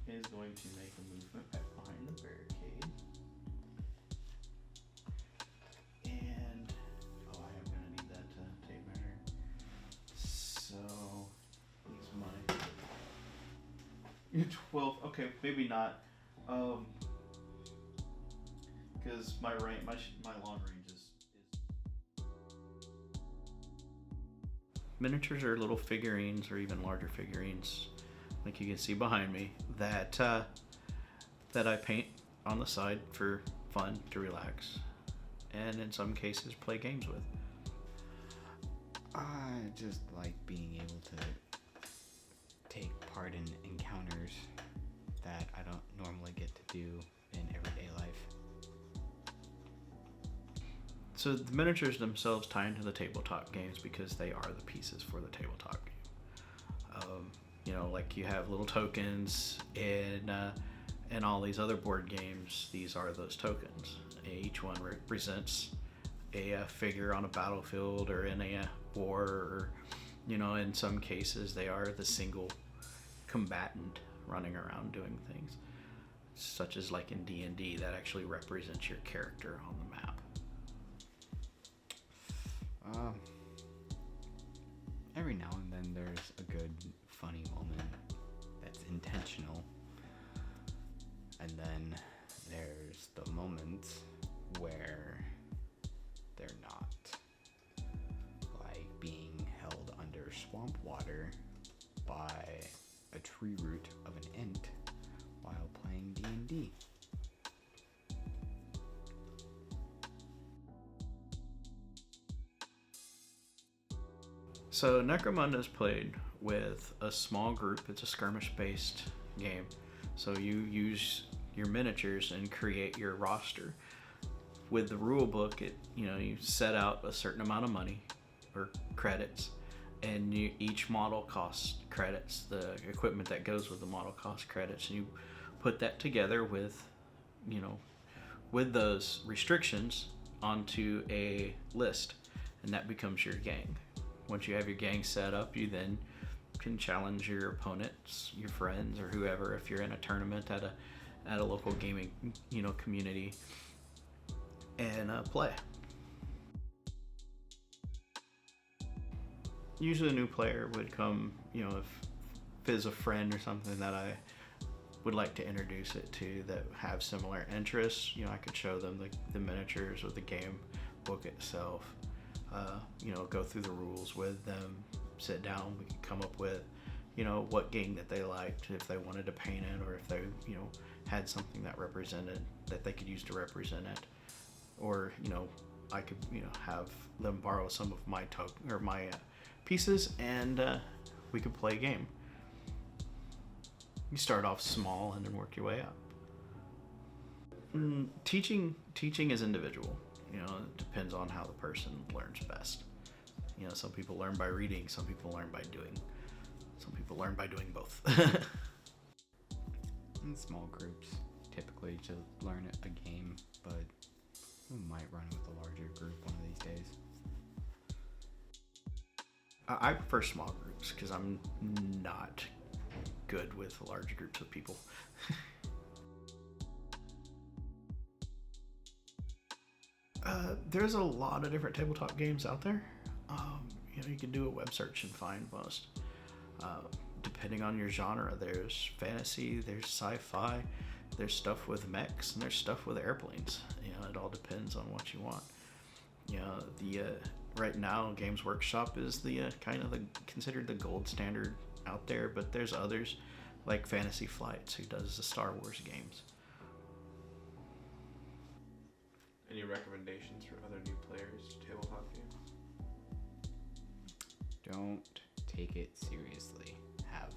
is going to make a movement back behind the barricade. And, I am going to need that tape measure. So, he's my 12. Okay, maybe not. Because my long range is. Miniatures are little figurines, or even larger figurines, like you can see behind me, that I paint on the side for fun, to relax, and in some cases play games with. I just like being able to take part in encounters that I don't normally get to do in everyday life. So the miniatures themselves tie into the tabletop games because they are the pieces for the tabletop game. Like you have little tokens in all these other board games. These are those tokens. Each one represents a figure on a battlefield or in a war, or in some cases they are the single combatant running around doing things, such as like in D&D that actually represents your character on the map. Every now and then there's a good funny moment that's intentional, and then there's the moments where they're not, like being held under swamp water by a tree root of an ent while playing D&D. So Necromunda is played with a small group. It's a skirmish-based game. So you use your miniatures and create your roster. With the rule book, you set out a certain amount of money or credits, and each model costs credits. The equipment that goes with the model costs credits, and you put that together with those restrictions onto a list, and that becomes your gang. Once you have your gang set up, you then can challenge your opponents, your friends, or whoever if you're in a tournament at a local gaming community, and play. Usually a new player would come, if there's a friend or something that I would like to introduce it to that have similar interests. I could show them the miniatures or the game book itself. Go through the rules with them, sit down, we could come up with, what game that they liked, if they wanted to paint it, or if they, had something that they could use to represent it. Or, I could, have them borrow some of my pieces, and we could play a game. You start off small and then work your way up. Teaching is individual. It depends on how the person learns best. Some people learn by reading, some people learn by doing. Some people learn by doing both. In small groups, typically to learn a game, but we might run with a larger group one of these days. I prefer small groups because I'm not good with large groups of people. There's a lot of different tabletop games out there. You can do a web search and find most. Depending on your genre, there's fantasy, there's sci-fi, there's stuff with mechs, and there's stuff with airplanes. It all depends on what you want. Right now, Games Workshop is the considered the gold standard out there, but there's others like Fantasy Flights, who does the Star Wars games. Any recommendations for other new players to tabletop games? Don't take it seriously. Have